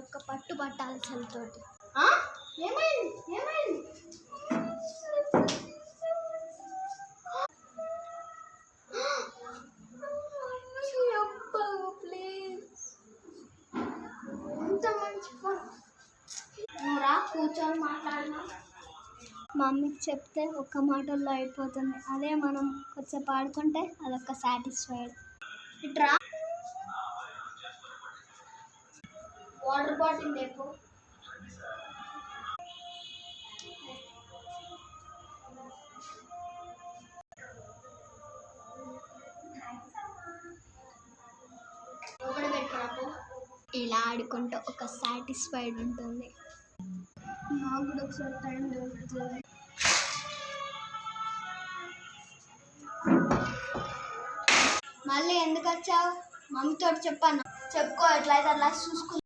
ఒక పట్టు పట్టాలి చలితోటి. ఏమైంది ఏమైంది? ప్లీజ్ ఎంత మంచి నువ్వు రా కూర్చొని మాట్లాడినా. మమ్మీకి చెప్తే ఒక్క మాటల్లో అయిపోతుంది. అదే మనం కొంచెం పాడుకుంటే అదొక సాటిస్ఫైడ్. ఇట్రా వాటర్ బాటిల్ లేపు. లోపల పెట్టరాపు. ఇలా ఆడుకుంటే ఒక సాటిస్ఫైడ్ ఉంటుంది. నాకు కూడా ఒకసారి టైం దొరుకుతుంది. మళ్ళీ ఎందుకు వచ్చావు? మమ్మీతో చెప్పాను. చెప్పుకో ఎట్లయితే అలా చూసుకుని